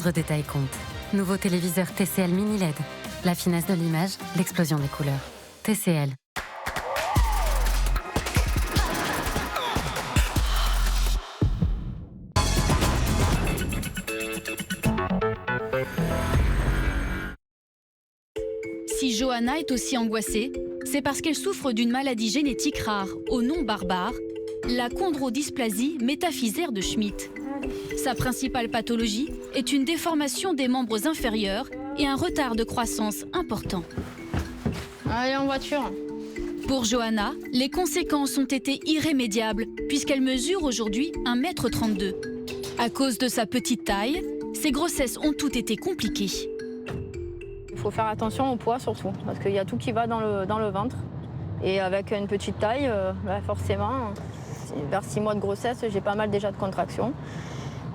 moindre détail compte. Nouveau téléviseur TCL Mini LED. La finesse de l'image, l'explosion des couleurs. TCL. Si Johanna est aussi angoissée, c'est parce qu'elle souffre d'une maladie génétique rare, au nom barbare, la chondrodysplasie métaphysaire de Schmitt. Sa principale pathologie est une déformation des membres inférieurs et un retard de croissance important. Allez, en voiture. Pour Johanna, les conséquences ont été irrémédiables puisqu'elle mesure aujourd'hui 1,32 m. À cause de sa petite taille, ses grossesses ont toutes été compliquées. Il faut faire attention au poids surtout, parce qu'il y a tout qui va dans le ventre. Et avec une petite taille, forcément, vers 6 mois de grossesse, j'ai pas mal déjà de contractions.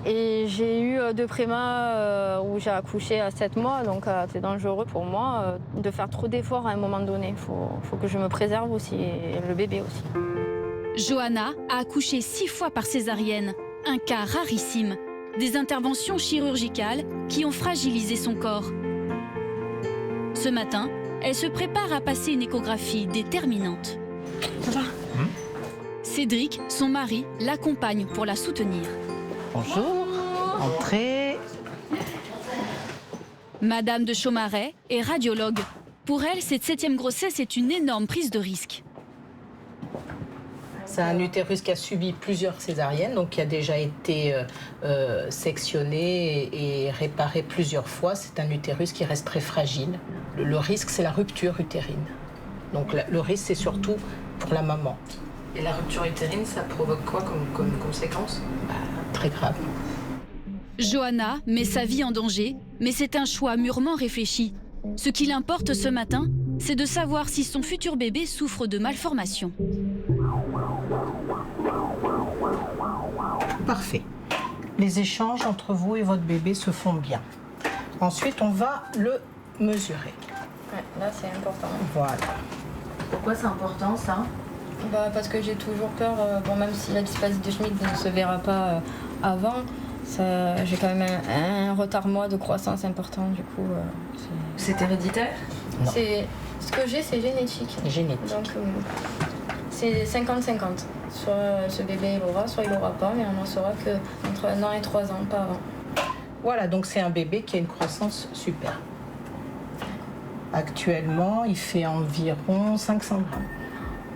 Et j'ai eu 2 prémas où j'ai accouché à 7 mois, donc c'est dangereux pour moi de faire trop d'efforts à un moment donné. Il faut que je me préserve aussi, et le bébé aussi. Johanna a accouché 6 fois par césarienne, un cas rarissime. Des interventions chirurgicales qui ont fragilisé son corps. Ce matin, elle se prépare à passer une échographie déterminante. Ça va ? Cédric, son mari, l'accompagne pour la soutenir. Bonjour, entrez. Madame de Chaumaret est radiologue. Pour elle, cette 7e grossesse est une énorme prise de risque. C'est un utérus qui a subi plusieurs césariennes, donc qui a déjà été sectionné et réparé plusieurs fois. C'est un utérus qui reste très fragile. Le risque, c'est la rupture utérine. Donc le risque, c'est surtout pour la maman. Et la rupture utérine, ça provoque quoi comme conséquence ? Très grave. Johanna met sa vie en danger, mais c'est un choix mûrement réfléchi. Ce qu'il importe ce matin, c'est de savoir si son futur bébé souffre de malformations. Parfait. Les échanges entre vous et votre bébé se font bien. Ensuite, on va le mesurer. Ouais, là, c'est important. Voilà. Pourquoi c'est important, ça ? Parce que j'ai toujours peur, même si la dysplasie de Schmitt ne se verra pas avant, j'ai quand même un retard moi de croissance important, du coup. C'est héréditaire ? Non. Ce que j'ai, c'est génétique. Génétique. Donc c'est 50-50. Soit ce bébé il l'aura, soit il l'aura pas, mais on n'en saura qu'entre 1 an et 3 ans, pas avant. Voilà, donc c'est un bébé qui a une croissance super. Actuellement, il fait environ 500 grammes.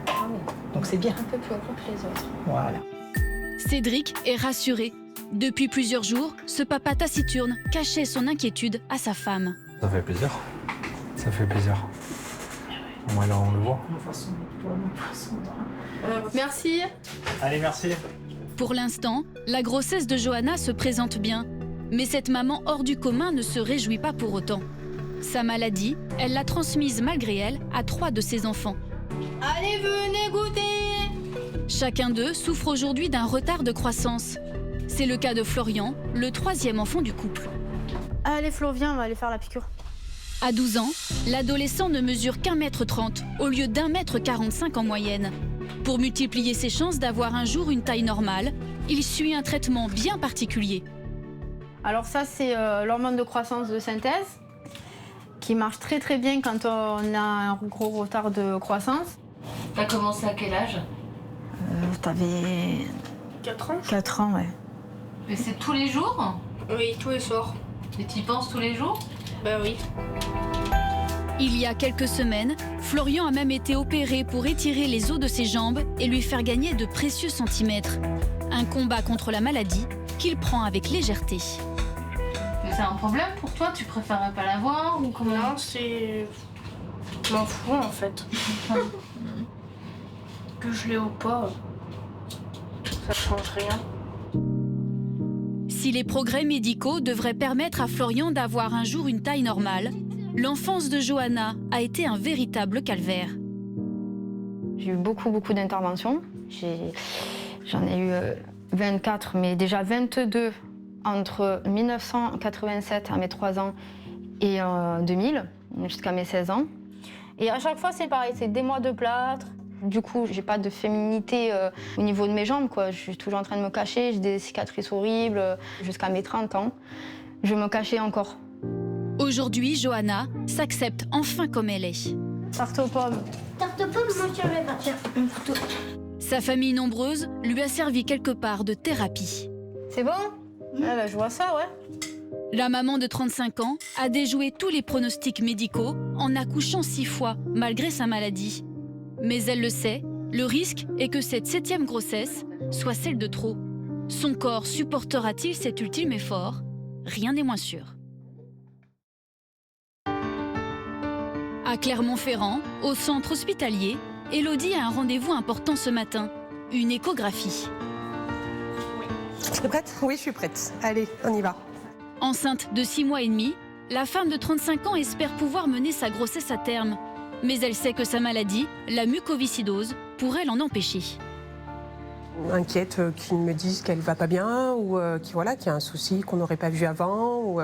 Ah oui. Donc c'est bien. Un peu plus gros que les autres. Voilà. Cédric est rassuré. Depuis plusieurs jours, ce papa taciturne cachait son inquiétude à sa femme. Ça fait plaisir. Ça fait plaisir. Au moins là, on le voit. Merci. Allez, merci. Pour l'instant, la grossesse de Johanna se présente bien. Mais cette maman hors du commun ne se réjouit pas pour autant. Sa maladie, elle l'a transmise malgré elle à 3 de ses enfants. Allez, venez goûter. Chacun d'eux souffre aujourd'hui d'un retard de croissance. C'est le cas de Florian, le 3e enfant du couple. Allez Flo, viens, on va aller faire la piqûre. À 12 ans, l'adolescent ne mesure qu'1,30 m au lieu d'1,45 m en moyenne. Pour multiplier ses chances d'avoir un jour une taille normale, il suit un traitement bien particulier. Alors ça, c'est l'hormone de croissance de synthèse qui marche très très bien quand on a un gros retard de croissance. T'as commencé à quel âge ? T'avais 4 ans. 4 ans, ouais. Mais c'est tous les jours ? Oui, tous les soirs. Et t'y penses tous les jours ? Bah oui. Il y a quelques semaines, Florian a même été opéré pour étirer les os de ses jambes et lui faire gagner de précieux centimètres. Un combat contre la maladie qu'il prend avec légèreté. Mais c'est un problème pour toi ? Tu préférerais pas l'avoir ou comment ? Non, c'est... Je m'en fous en fait. Que je l'ai ou pas, ça change rien. Si les progrès médicaux devraient permettre à Florian d'avoir un jour une taille normale, l'enfance de Johanna a été un véritable calvaire. J'ai eu beaucoup d'interventions. J'en ai eu 24, mais déjà 22 entre 1987 à mes 3 ans et 2000, jusqu'à mes 16 ans. Et à chaque fois, c'est pareil, c'est des mois de plâtre. Du coup, j'ai pas de féminité au niveau de mes jambes, quoi. Je suis toujours en train de me cacher, j'ai des cicatrices horribles jusqu'à mes 30 ans. Je me cachais encore. Aujourd'hui, Johanna s'accepte enfin comme elle est. Tarte aux pommes. Tarte aux pommes, moi je vais partir. Un couteau. Sa famille nombreuse lui a servi quelque part de thérapie. C'est bon? Ah bah, je vois ça, ouais. La maman de 35 ans a déjoué tous les pronostics médicaux en accouchant 6 fois, malgré sa maladie. Mais elle le sait, le risque est que cette 7e grossesse soit celle de trop. Son corps supportera-t-il cet ultime effort? Rien n'est moins sûr. À Clermont-Ferrand, au centre hospitalier, Élodie a un rendez-vous important ce matin, une échographie. T'es prête? Oui, je suis prête. Allez, on y va. Enceinte de 6 mois et demi, la femme de 35 ans espère pouvoir mener sa grossesse à terme. Mais elle sait que sa maladie, la mucoviscidose, pourrait l'en empêcher. Inquiète qu'ils me disent qu'elle va pas bien ou qu'il y a un souci qu'on n'aurait pas vu avant. Ou,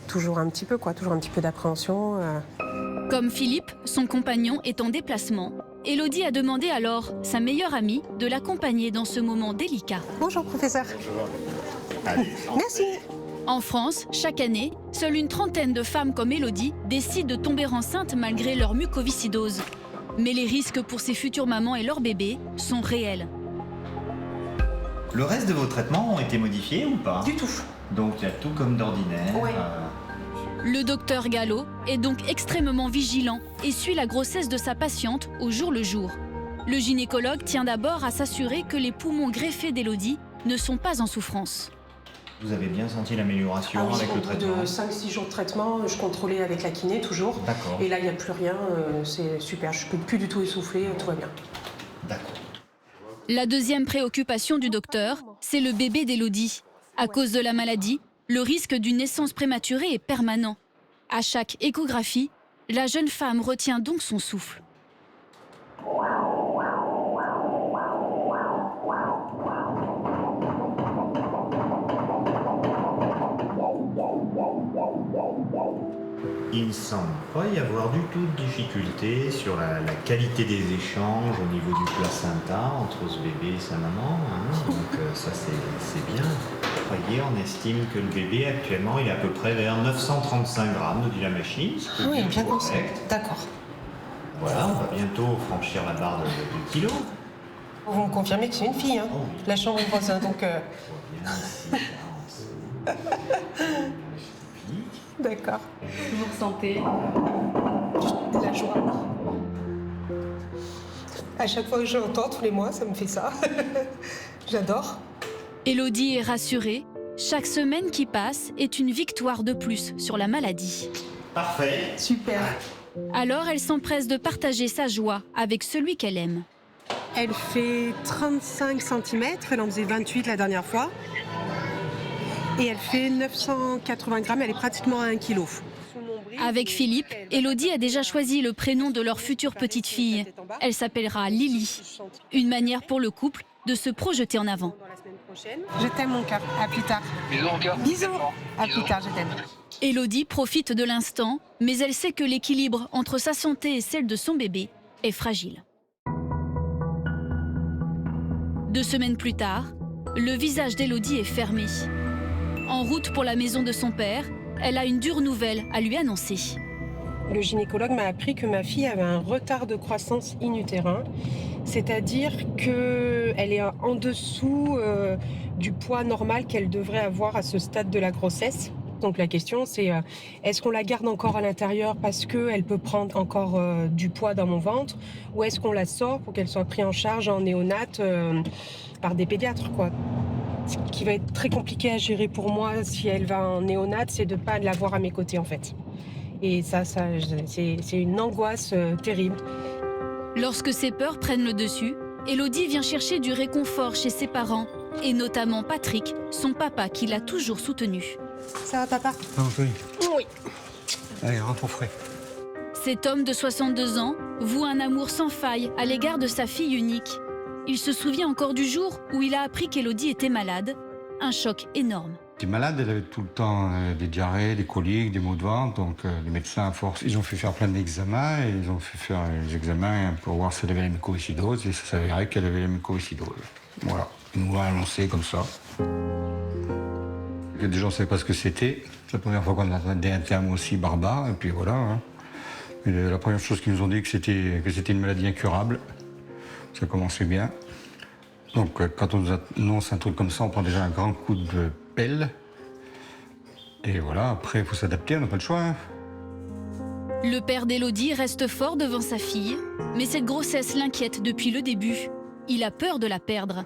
toujours un petit peu d'appréhension. Comme Philippe, son compagnon, est en déplacement, Élodie a demandé alors sa meilleure amie de l'accompagner dans ce moment délicat. Bonjour, professeur. Merci. En France, chaque année, seule une trentaine de femmes comme Élodie décident de tomber enceinte malgré leur mucoviscidose. Mais les risques pour ces futures mamans et leurs bébés sont réels. Le reste de vos traitements ont été modifiés ou pas? Du tout. Donc il y a tout comme d'ordinaire. Ouais. Le docteur Gallo est donc extrêmement vigilant et suit la grossesse de sa patiente au jour le jour. Le gynécologue tient d'abord à s'assurer que les poumons greffés d'Élodie ne sont pas en souffrance. Vous avez bien senti l'amélioration avec le traitement? Au bout de 5-6 jours de traitement, je contrôlais avec la kiné toujours. D'accord. Et là, il n'y a plus rien, c'est super. Je ne peux plus du tout essouffler, tout va bien. D'accord. La deuxième préoccupation du docteur, c'est le bébé d'Élodie. À cause de la maladie, le risque d'une naissance prématurée est permanent. À chaque échographie, la jeune femme retient donc son souffle. Il ne semble pas y avoir du tout de difficulté sur la qualité des échanges au niveau du placenta entre ce bébé et sa maman. Donc ça c'est bien. Vous voyez, on estime que le bébé actuellement il est à peu près vers 935 grammes, nous dit la machine. Ah oui, bien correct. D'accord. Voilà, on va bientôt franchir la barre de kilo. Vous me confirmez que c'est une fille, hein? Oh oui. La chambre est voisin, donc... Bien, ici, D'accord. Vous ressentez La joie. À chaque fois que je l'entends, tous les mois, ça me fait ça. J'adore. Élodie est rassurée. Chaque semaine qui passe est une victoire de plus sur la maladie. Parfait. Super. Alors elle s'empresse de partager sa joie avec celui qu'elle aime. Elle fait 35 cm, elle en faisait 28 la dernière fois. Et elle fait 980 grammes, elle est pratiquement à 1 kg. Avec Philippe, Élodie a déjà choisi le prénom de leur future petite fille. Elle s'appellera Lily. Une manière pour le couple de se projeter en avant. Je t'aime mon cœur, à plus tard. Bisous mon cœur. Bisous, à plus tard, je t'aime. Élodie profite de l'instant, mais elle sait que l'équilibre entre sa santé et celle de son bébé est fragile. 2 semaines plus tard, le visage d'Élodie est fermé. En route pour la maison de son père, elle a une dure nouvelle à lui annoncer. Le gynécologue m'a appris que ma fille avait un retard de croissance in-utérin, c'est-à-dire qu'elle est en dessous du poids normal qu'elle devrait avoir à ce stade de la grossesse. Donc la question c'est, est-ce qu'on la garde encore à l'intérieur parce qu'elle peut prendre encore du poids dans mon ventre, ou est-ce qu'on la sort pour qu'elle soit prise en charge en néonate par des pédiatres, quoi. Ce qui va être très compliqué à gérer pour moi si elle va en néonate, c'est de ne pas l'avoir à mes côtés en fait. Et ça c'est une angoisse terrible. Lorsque ses peurs prennent le dessus, Élodie vient chercher du réconfort chez ses parents, et notamment Patrick, son papa qui l'a toujours soutenu. Ça va papa? Non, oui. Oui. Allez, rentre au frais. Cet homme de 62 ans voue un amour sans faille à l'égard de sa fille unique. Il se souvient encore du jour où il a appris qu'Élodie était malade. Un choc énorme. Elle était malade, elle avait tout le temps des diarrhées, des coliques, des maux de ventre. Donc les médecins, à force, ils ont fait faire plein d'examens. Et ils ont fait faire les examens pour voir si elle avait la mucoviscidose. Et ça s'avérait qu'elle avait la mucoviscidose. Voilà, ils nous l'ont annoncé comme ça. Déjà, on ne savait pas ce que c'était. C'est la première fois qu'on entendait un terme aussi barbare, et puis voilà. Hein. Et la première chose qu'ils nous ont dit, que c'était une maladie incurable. Ça commençait bien. Donc, quand on nous annonce un truc comme ça, on prend déjà un grand coup de pelle. Et voilà, après, il faut s'adapter, on n'a pas le choix. Hein. Le père d'Élodie reste fort devant sa fille, mais cette grossesse l'inquiète depuis le début. Il a peur de la perdre.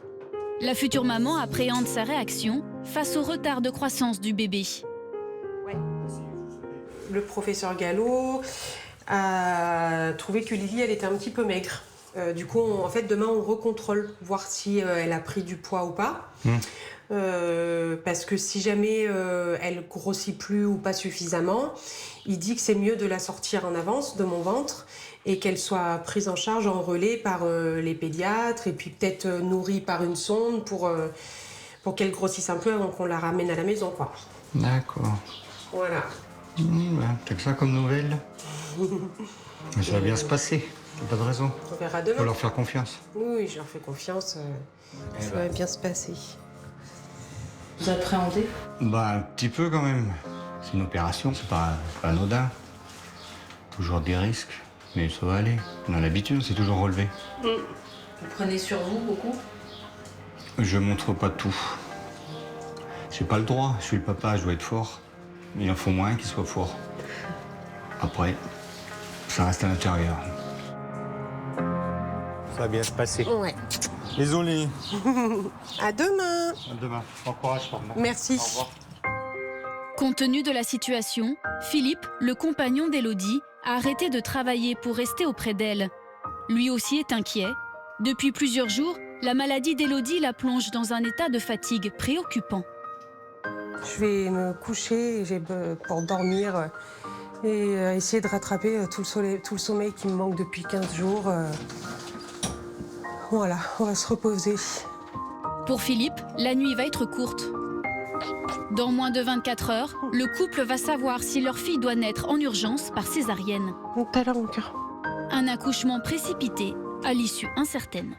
La future maman appréhende sa réaction face au retard de croissance du bébé. Ouais. Le professeur Gallo a trouvé que Lily, elle était un petit peu maigre. Du coup, en fait, demain, on recontrôle, voir si elle a pris du poids ou pas. Parce que si jamais elle grossit plus ou pas suffisamment, il dit que c'est mieux de la sortir en avance de mon ventre et qu'elle soit prise en charge en relais par les pédiatres et puis peut-être nourrie par une sonde pour qu'elle grossisse un peu avant qu'on la ramène à la maison, quoi. D'accord. Voilà. T'as que ça comme nouvelle. Mais ça va bien se passer. Pas de raison. On verra demain. Faut leur faire confiance. Oui, je leur fais confiance. Ça va bien se passer. Vous appréhendez? Un petit peu quand même. C'est une opération, c'est pas anodin. Toujours des risques, mais ça va aller. On a l'habitude, on s'est toujours relevé. Vous prenez sur vous beaucoup? Je montre pas tout. J'ai pas le droit, je suis le papa, je dois être fort. Il en faut moins qu'il soit fort. Après, ça reste à l'intérieur. Ça va bien se passer. Ouais. Désolé. À demain. À demain. Bon courage, maman. Merci. Au revoir. Compte tenu de la situation, Philippe, le compagnon d'Élodie, a arrêté de travailler pour rester auprès d'elle. Lui aussi est inquiet. Depuis plusieurs jours, la maladie d'Élodie la plonge dans un état de fatigue préoccupant. Je vais me coucher pour dormir et essayer de rattraper tout le sommeil qui me manque depuis 15 jours. Voilà, on va se reposer. Pour Philippe, la nuit va être courte. Dans moins de 24 heures, le couple va savoir si leur fille doit naître en urgence par césarienne. Tout à l'heure, mon cœur. Un accouchement précipité à l'issue incertaine.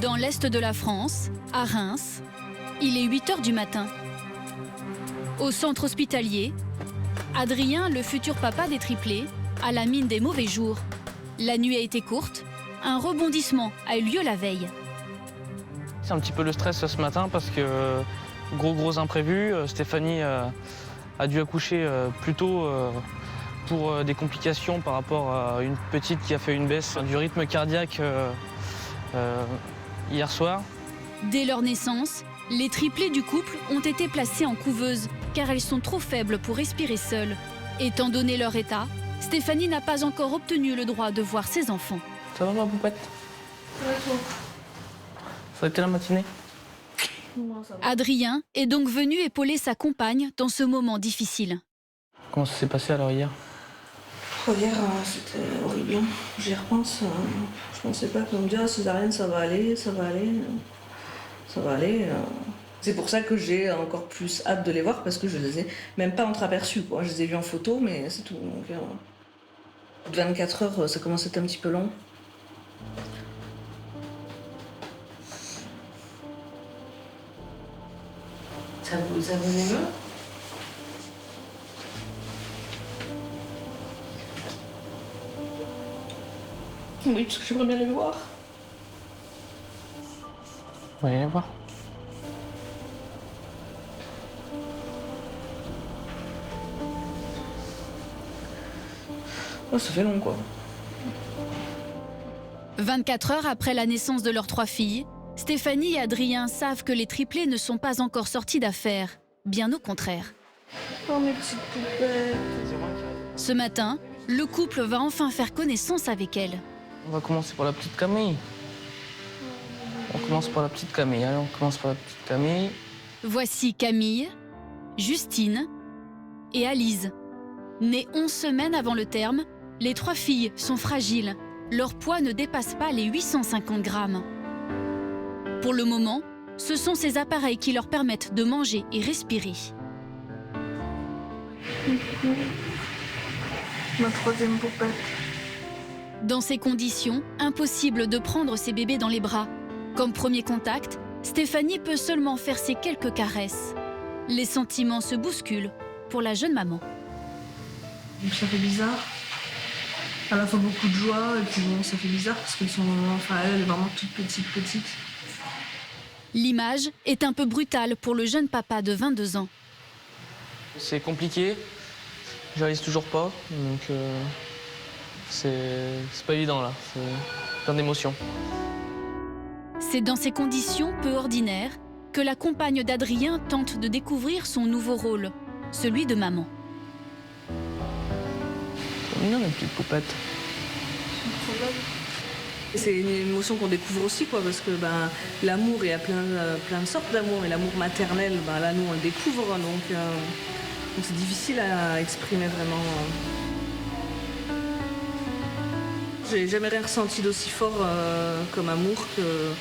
Dans l'est de la France, à Reims, il est 8 h du matin. Au centre hospitalier, Adrien, le futur papa des triplés, a la mine des mauvais jours. La nuit a été courte, un rebondissement a eu lieu la veille. C'est un petit peu le stress ce matin parce que gros imprévu. Stéphanie a dû accoucher plus tôt pour des complications par rapport à une petite qui a fait une baisse du rythme cardiaque hier soir. Dès leur naissance, les triplés du couple ont été placés en couveuse car elles sont trop faibles pour respirer seules. Étant donné leur état, Stéphanie n'a pas encore obtenu le droit de voir ses enfants. Ça va ma poupette? Ouais, toi. Ça a été la matinée? Moi, ça va. Adrien est donc venu épauler sa compagne dans ce moment difficile. Comment ça s'est passé alors hier? Hier, c'était horrible. J'y repense. Je pensais pas qu'on me dise césarienne, ça va aller, ça va aller. Ça va aller. C'est pour ça que j'ai encore plus hâte de les voir parce que je les ai même pas entreaperçus, quoi. Je les ai vus en photo, mais c'est tout. Donc, 24 heures, ça commence à être un petit peu long. Ça vous émeut? Oui, parce que j'aimerais bien les voir. On va aller les voir. Oh, ça fait long, quoi. 24 heures après la naissance de leurs 3 filles, Stéphanie et Adrien savent que les triplés ne sont pas encore sortis d'affaires. Bien au contraire. Oh, mes petites poupettes. Ce matin, le couple va enfin faire connaissance avec elle. On va commencer par la petite Camille. On commence par la petite Camille. Allez, on commence par la petite Camille. Voici Camille, Justine et Alice. Nées 11 semaines avant le terme, les 3 filles sont fragiles. Leur poids ne dépasse pas les 850 grammes. Pour le moment, ce sont ces appareils qui leur permettent de manger et respirer. Ma 3e poupette. Dans ces conditions, impossible de prendre ces bébés dans les bras. Comme premier contact, Stéphanie peut seulement faire ses quelques caresses. Les sentiments se bousculent pour la jeune maman. Donc ça fait bizarre. À la fois beaucoup de joie et puis bon, ça fait bizarre parce qu'ils sont elle est vraiment toute petite. L'image est un peu brutale pour le jeune papa de 22 ans. C'est compliqué, je réalise toujours pas, donc c'est pas évident là, c'est plein d'émotions. C'est dans ces conditions peu ordinaires que la compagne d'Adrien tente de découvrir son nouveau rôle, celui de maman. C'est mignon les petites poupettes. C'est une émotion qu'on découvre aussi, quoi, parce que l'amour, il y a plein de sortes d'amour, et l'amour maternel, là nous on le découvre, donc c'est difficile à exprimer vraiment. J'ai jamais rien ressenti d'aussi fort comme amour que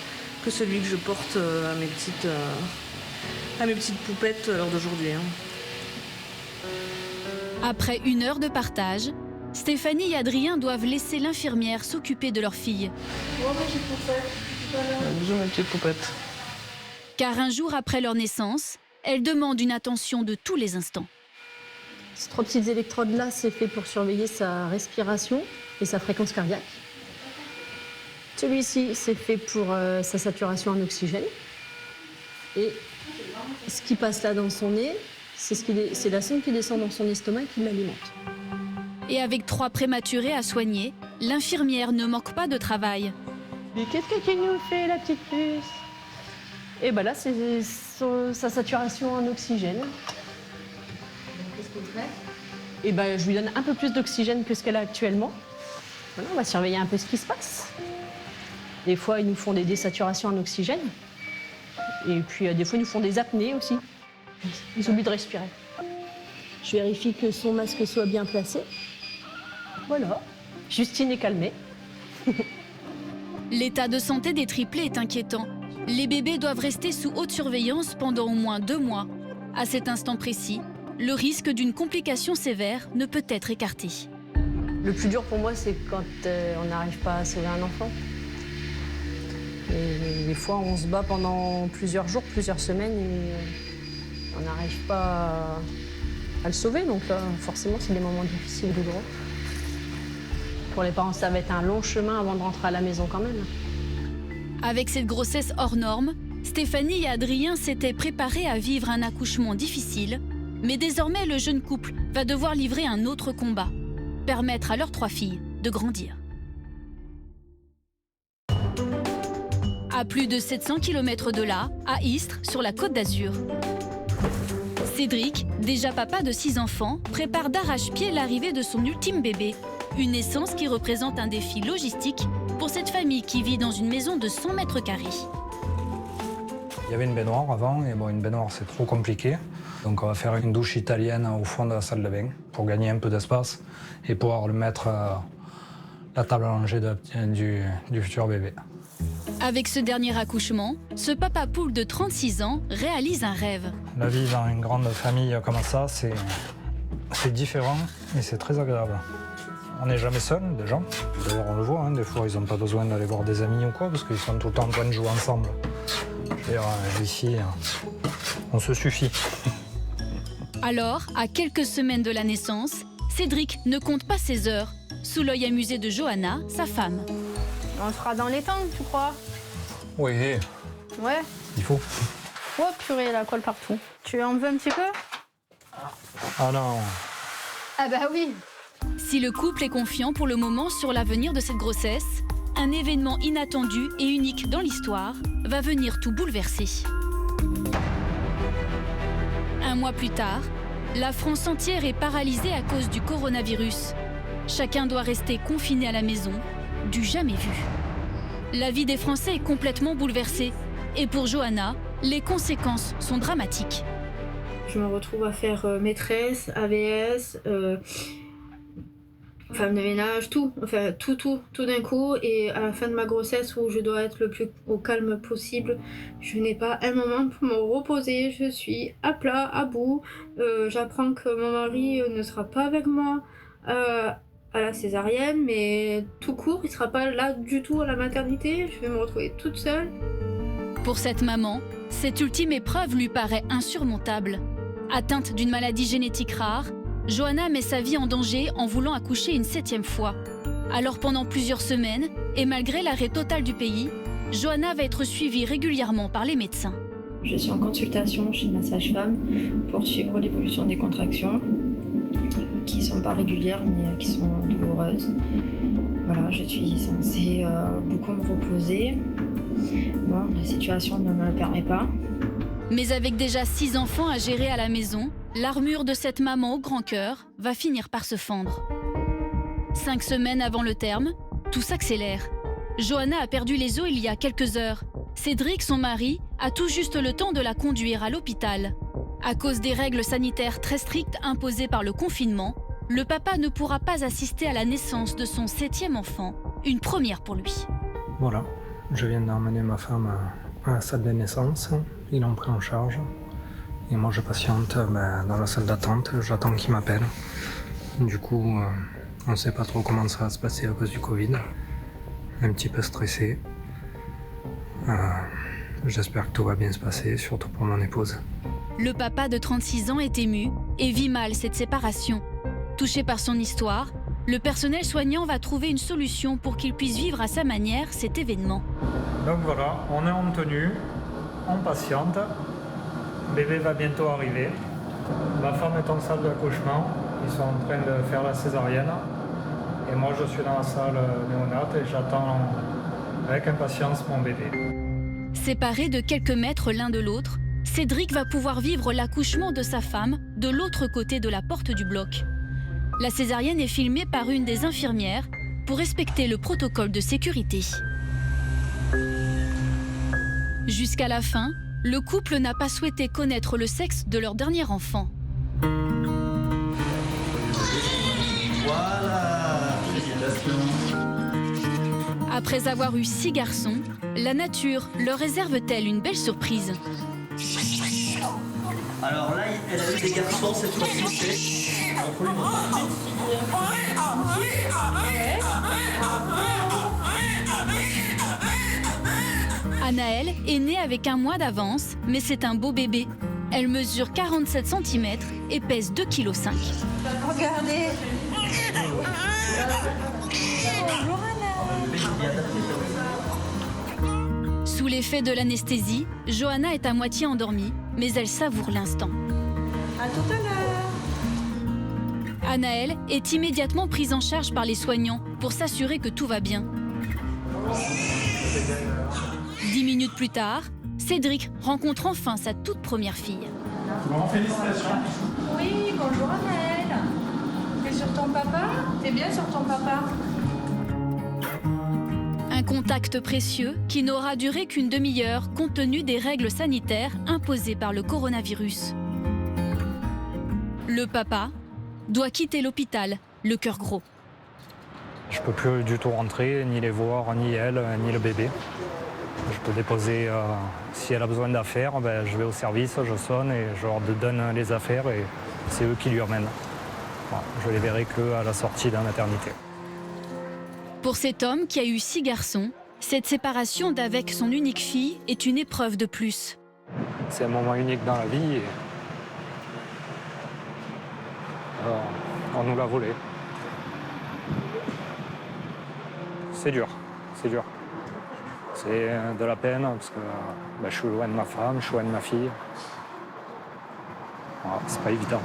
celui que je porte à mes petites poupettes à l'heure d'aujourd'hui. Après 1 heure de partage, Stéphanie et Adrien doivent laisser l'infirmière s'occuper de leur fille. Bisous mes petites poupettes. Car un jour après leur naissance, elle demande une attention de tous les instants. Ces 3 petites électrodes-là, c'est fait pour surveiller sa respiration et sa fréquence cardiaque. Celui-ci, c'est fait pour sa saturation en oxygène. Et ce qui passe là dans son nez, c'est la sonde qui descend dans son estomac et qui l'alimente. Et avec 3 prématurés à soigner, l'infirmière ne manque pas de travail. Mais qu'est-ce que tu nous fais, la petite puce? Et là, c'est sa saturation en oxygène. Qu'est-ce qu'on fait? Et je lui donne un peu plus d'oxygène que ce qu'elle a actuellement. Voilà, on va surveiller un peu ce qui se passe. Des fois, ils nous font des désaturations en oxygène. Et puis, des fois, ils nous font des apnées aussi. Ils oublient de respirer. Je vérifie que son masque soit bien placé. Voilà, Justine est calmée. L'état de santé des triplés est inquiétant. Les bébés doivent rester sous haute surveillance pendant au moins 2 mois. À cet instant précis, le risque d'une complication sévère ne peut être écarté. Le plus dur pour moi, c'est quand on n'arrive pas à sauver un enfant. Et des fois, on se bat pendant plusieurs jours, plusieurs semaines et on n'arrive pas à le sauver. Donc forcément, c'est des moments difficiles, douloureux. Pour les parents, ça va être un long chemin avant de rentrer à la maison quand même. Avec cette grossesse hors norme, Stéphanie et Adrien s'étaient préparés à vivre un accouchement difficile. Mais désormais, le jeune couple va devoir livrer un autre combat. Permettre à leurs 3 filles de grandir. À plus de 700 km de là, à Istres, sur la Côte d'Azur. Cédric, déjà papa de 6 enfants, prépare d'arrache-pied l'arrivée de son ultime bébé. Une naissance qui représente un défi logistique pour cette famille qui vit dans une maison de 100 mètres carrés. Il y avait une baignoire avant, et une baignoire c'est trop compliqué. Donc on va faire une douche italienne au fond de la salle de bain pour gagner un peu d'espace et pouvoir le mettre la table à langer du futur bébé. Avec ce dernier accouchement, ce papa poule de 36 ans réalise un rêve. La vie dans une grande famille comme ça, c'est différent et c'est très agréable. On n'est jamais seul, déjà. D'ailleurs, on le voit, des fois, ils n'ont pas besoin d'aller voir des amis ou quoi, parce qu'ils sont tout le temps en train de jouer ensemble. D'ailleurs, ici, on se suffit. Alors, à quelques semaines de la naissance, Cédric ne compte pas ses heures, sous l'œil amusé de Johanna, sa femme. On sera dans les temps, tu crois? Oui. Ouais. Il faut. Oh purée, la colle partout. Tu en veux un petit peu? Ah non. Ah bah oui. Si le couple est confiant pour le moment sur l'avenir de cette grossesse, un événement inattendu et unique dans l'histoire va venir tout bouleverser. 1 mois plus tard, la France entière est paralysée à cause du coronavirus. Chacun doit rester confiné à la maison, du jamais vu. La vie des Français est complètement bouleversée. Et pour Johanna, les conséquences sont dramatiques. Je me retrouve à faire maîtresse, AVS, femme de ménage, tout. Enfin, tout d'un coup. Et à la fin de ma grossesse, où je dois être le plus au calme possible, je n'ai pas un moment pour me reposer. Je suis à plat, à bout. J'apprends que mon mari ne sera pas avec moi à la césarienne, mais tout court, il ne sera pas là du tout à la maternité. Je vais me retrouver toute seule. Pour cette maman, cette ultime épreuve lui paraît insurmontable. Atteinte d'une maladie génétique rare, Johanna met sa vie en danger en voulant accoucher une 7e fois. Alors pendant plusieurs semaines, et malgré l'arrêt total du pays, Johanna va être suivie régulièrement par les médecins. Je suis en consultation chez ma sage-femme pour suivre l'évolution des contractions, qui ne sont pas régulières mais qui sont douloureuses. Voilà, je suis censée beaucoup me reposer. Bon, la situation ne me le permet pas. Mais avec déjà 6 enfants à gérer à la maison, l'armure de cette maman au grand cœur va finir par se fendre. 5 semaines avant le terme, tout s'accélère. Johanna a perdu les os il y a quelques heures. Cédric, son mari, a tout juste le temps de la conduire à l'hôpital. À cause des règles sanitaires très strictes imposées par le confinement, le papa ne pourra pas assister à la naissance de son 7e enfant, une première pour lui. Voilà, je viens d'emmener ma femme à la salle de naissance, ils l'ont pris en charge. Et moi je patiente dans la salle d'attente, j'attends qu'ils m'appellent. Du coup, on ne sait pas trop comment ça va se passer à cause du Covid. Un petit peu stressé. J'espère que tout va bien se passer, surtout pour mon épouse. Le papa de 36 ans est ému et vit mal cette séparation. Touché par son histoire, le personnel soignant va trouver une solution pour qu'il puisse vivre à sa manière cet événement. Donc voilà, on est en tenue, on patiente. Bébé va bientôt arriver. Ma femme est en salle d'accouchement. Ils sont en train de faire la césarienne. Et moi, je suis dans la salle néonate et j'attends avec impatience mon bébé. Séparés de quelques mètres l'un de l'autre, Cédric va pouvoir vivre l'accouchement de sa femme de l'autre côté de la porte du bloc. La césarienne est filmée par une des infirmières pour respecter le protocole de sécurité. Jusqu'à la fin, le couple n'a pas souhaité connaître le sexe de leur dernier enfant. Voilà, félicitations. Après avoir eu 6 garçons, la nature leur réserve-t-elle une belle surprise? Alors là, elle a eu des garçons cette fois-ci. Anaëlle est née avec 1 mois d'avance, mais c'est un beau bébé. Elle mesure 47 cm et pèse 2,5 kg. Regardez. Sous l'effet de l'anesthésie, Johanna est à moitié endormie, mais elle savoure l'instant. À tout à l'heure. Anaëlle est immédiatement prise en charge par les soignants pour s'assurer que tout va bien. 10 minutes plus tard, Cédric rencontre enfin sa toute première fille. Bon, félicitations. Oui, bonjour Anaëlle. T'es sur ton papa? T'es bien sur ton papa? Un contact précieux qui n'aura duré qu'une demi-heure compte tenu des règles sanitaires imposées par le coronavirus. Le papa doit quitter l'hôpital, le cœur gros. Je peux plus du tout rentrer, ni les voir, ni elle, ni le bébé. Je peux déposer, si elle a besoin d'affaires, je vais au service, je sonne et je leur donne les affaires et c'est eux qui lui emmènent. Voilà, je les verrai qu'à la sortie de la maternité. Pour cet homme qui a eu 6 garçons, cette séparation d'avec son unique fille est une épreuve de plus. C'est un moment unique dans la vie et on nous l'a volé. C'est dur, c'est dur. C'est de la peine parce que je suis loin de ma femme, je suis loin de ma fille. Voilà, c'est pas évident.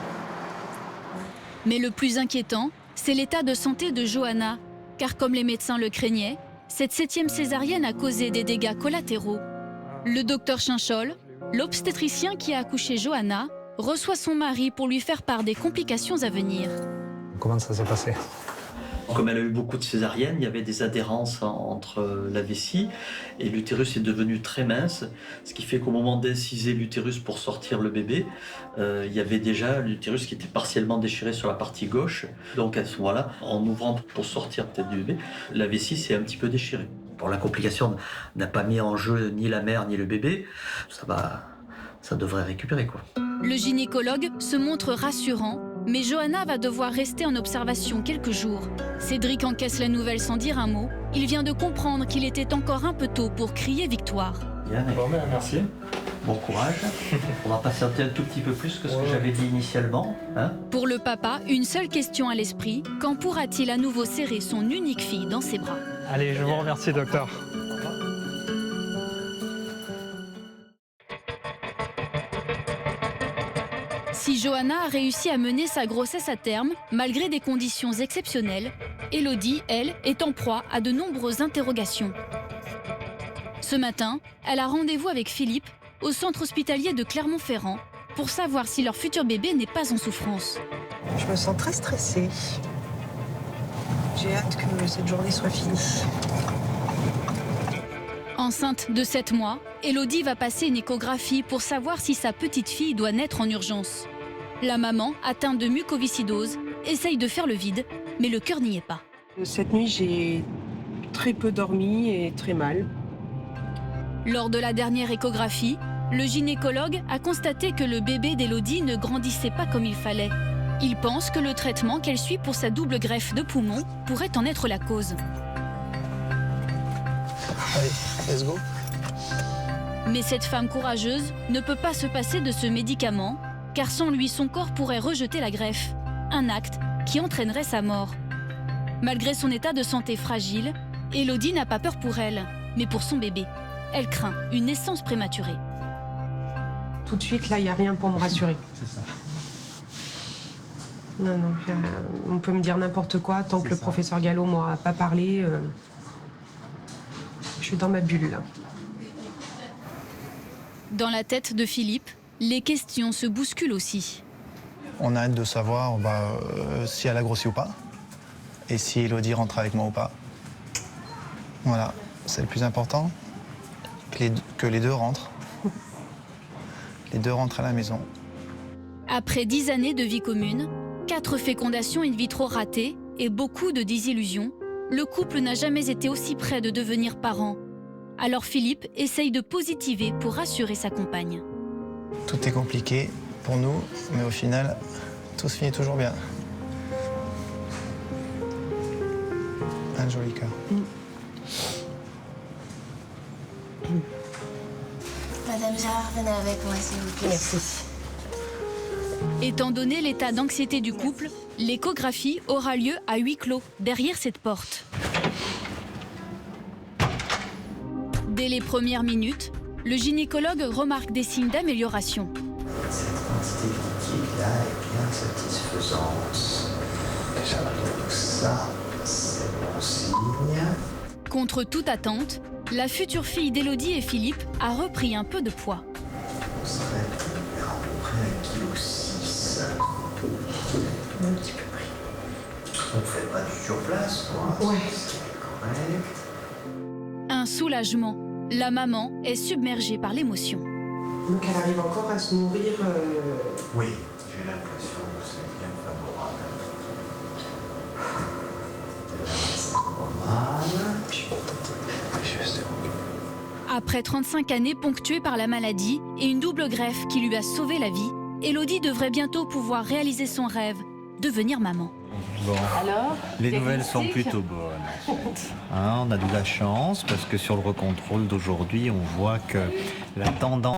Mais le plus inquiétant, c'est l'état de santé de Johanna, car comme les médecins le craignaient, cette 7e césarienne a causé des dégâts collatéraux. Le docteur Chinchol, l'obstétricien qui a accouché Johanna, reçoit son mari pour lui faire part des complications à venir. Comment ça s'est passé ? Comme elle a eu beaucoup de césariennes, il y avait des adhérences entre la vessie et l'utérus est devenu très mince, ce qui fait qu'au moment d'inciser l'utérus pour sortir le bébé, il y avait déjà l'utérus qui était partiellement déchiré sur la partie gauche. Donc à ce moment-là, en ouvrant pour sortir peut-être du bébé, la vessie s'est un petit peu déchirée. Pour la complication n'a pas mis en jeu ni la mère ni le bébé, ça devrait récupérer quoi. Le gynécologue se montre rassurant, mais Johanna va devoir rester en observation quelques jours. Cédric encaisse la nouvelle sans dire un mot. Il vient de comprendre qu'il était encore un peu tôt pour crier victoire. Bien, Bon, ben, merci. Bon courage. On va patienter un tout petit peu plus que ce que j'avais dit initialement. Hein. Pour le papa, une seule question à l'esprit, quand pourra-t-il à nouveau serrer son unique fille dans ses bras? Allez, je vous remercie, docteur. Si Johanna a réussi à mener sa grossesse à terme, malgré des conditions exceptionnelles, Élodie, elle, est en proie à de nombreuses interrogations. Ce matin, elle a rendez-vous avec Philippe au centre hospitalier de Clermont-Ferrand pour savoir si leur futur bébé n'est pas en souffrance. Je me sens très stressée. J'ai hâte que cette journée soit finie. Enceinte de 7 mois, Élodie va passer une échographie pour savoir si sa petite fille doit naître en urgence. La maman, atteinte de mucoviscidose, essaye de faire le vide, mais le cœur n'y est pas. Cette nuit, j'ai très peu dormi et très mal. Lors de la dernière échographie, le gynécologue a constaté que le bébé d'Élodie ne grandissait pas comme il fallait. Il pense que le traitement qu'elle suit pour sa double greffe de poumon pourrait en être la cause. Allez, let's go. Mais cette femme courageuse ne peut pas se passer de ce médicament, car sans lui, son corps pourrait rejeter la greffe. Un acte qui entraînerait sa mort. Malgré son état de santé fragile, Élodie n'a pas peur pour elle, mais pour son bébé. Elle craint une naissance prématurée. Tout de suite, là, il n'y a rien pour me rassurer. C'est ça. Non, non, on peut me dire n'importe quoi. Tant que le professeur Gallo ne m'aura pas parlé, je suis dans ma bulle, là. Dans la tête de Philippe, les questions se bousculent aussi. On a hâte de savoir si elle a grossi ou pas. Et si Élodie rentre avec moi ou pas. Voilà, c'est le plus important. Que les deux rentrent. Les deux rentrent à la maison. Après 10 années de vie commune, 4 fécondations in vitro ratées et beaucoup de désillusions, le couple n'a jamais été aussi près de devenir parent. Alors Philippe essaye de positiver pour rassurer sa compagne. Tout est compliqué pour nous, mais au final, tout se finit toujours bien. Un joli cœur. Madame Gérard, venez avec moi, s'il vous plaît. Merci. Étant donné l'état d'anxiété du couple, l'échographie aura lieu à huis clos, derrière cette porte. Dès les premières minutes, le gynécologue remarque des signes d'amélioration. Cette quantité liquide-là est bien satisfaisante. Déjà, donc ça, c'est bon signe. Contre toute attente, la future fille d'Élodie et Philippe a repris un peu de poids. On serait à peu près 1,6 kg. Un petit peu pris. On ne fait pas du surplace, quoi. Ouais. C'est correct. Un soulagement. La maman est submergée par l'émotion. Donc elle arrive encore à se nourrir. Oui, j'ai l'impression que c'est bien favorable. Après 35 années ponctuées par la maladie et une double greffe qui lui a sauvé la vie, Élodie devrait bientôt pouvoir réaliser son rêve, devenir maman. Bon. Alors, Les nouvelles sont diagnostic plutôt bonnes, en fait. Hein, on a de la chance parce que sur le recontrôle d'aujourd'hui, on voit que la tendance